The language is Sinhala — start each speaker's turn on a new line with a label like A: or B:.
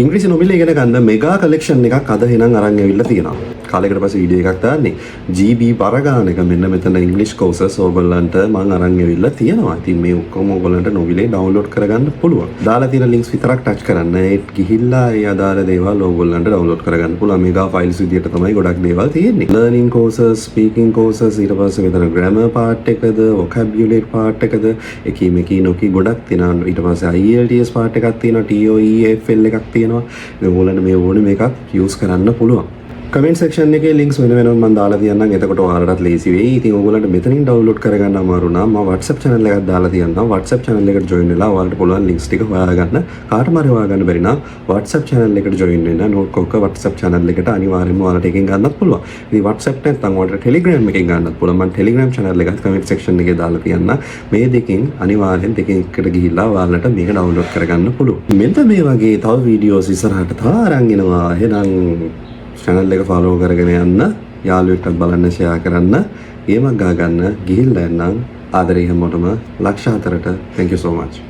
A: ඉංග්‍රීසි නොමිලේ ඉගෙන ගන්න මෙගා කලෙක්ෂන් එකක් අද එහෙනම් අරන් ඇවිල්ලා තියෙනවා. කාලයකට පස්සේ වීඩියෝ එකක් දාන්නේ. GB පරගාන එක මෙන්න මෙතන ඉංග්‍රීසි කෝසස් ඕගොල්ලන්ට මම අරන් ඇවිල්ලා තියෙනවා. ඉතින් මේ ඔක්කොම ඕගොල්ලන්ට නොමිලේ ඩවුන්ලෝඩ් කරගන්න පුළුවන්. දාලා තියෙන ලින්ක්ස් විතරක් ටච් කරන්න. ඒත් ගිහිල්ලා ඒ අදාළ දේවල් ඕගොල්ලන්ට ඩවුන්ලෝඩ් කරගන්න පුළුවන්. මෙගා ෆයිල්ස් විදියට තමයි ගොඩක් දේවල් තියෙන්නේ. ලර්නින් කෝසස්, ස්පීකින් කෝසස්, ඊට පස්සේ මෙතන ග්‍රැමර් පාර්ට් එකද, වොකැබියුලරි පාර්ට් එකද, එකී මේකී නොකී ගොඩක් තියෙනවා. ඊට පස්සේ IELTS පාර්ට් එකක් තියෙනවා, TOEFL එකක් තියෙනවා. ඔයාලට මේ ඕනේ මේකක් යූස් කරන්න පුළුවන්. කමෙන්ට් සෙක්ෂන් එකේ ලින්ක්ස් වෙන වෙනම මම දාලා තියන්නම්. එතකොට ඔයාලටත් ලේසි වෙයි. ඉතින් ඔයගොල්ලන්ට මෙතනින් ඩවුන්ලෝඩ් කරගන්න අමාරු නම් මම WhatsApp channel එකක් දාලා තියන්නම්. WhatsApp channel එකට join වෙලා ඔයාලට පුළුවන් ලින්ක්ස් ටික හොයාගන්න. කාටම හරි හොයාගන්න බැරි නම් WhatsApp channel එකට join වෙන්න. නෝට්කොක්ක WhatsApp channel එකට අනිවාර්යයෙන්ම ඔයාලට එකෙන් ගන්නත් පුළුවන්. ඉතින් WhatsApp නැත්නම් ඔයාලට Telegram එකෙන් ගන්නත් පුළුවන්. මම Telegram channel එකත් කමෙන්ට් සෙක්ෂන් එකේ දාලා තියන්නම්. මේ දෙකෙන් අනිවාර්යෙන් දෙකෙන් එකට ගිහිල්ලා ඔයාලට මේක ඩවුන්ලෝඩ් කරගන්න පුළුවන්. මෙන්න මේ වගේ තව වීඩියෝස් ඉස්සරහට තා අරන් එනවා. එහෙනම් channel එක follow කරගෙන යන්න, යාළුවෙක්ටත් බලන්න, share කරන්න, ගේමක් ගා ගන්න, ගිහිල්ලා එන්නම්. ආදරේ හැමෝටම ලක්ෂ 4ට thank you so much.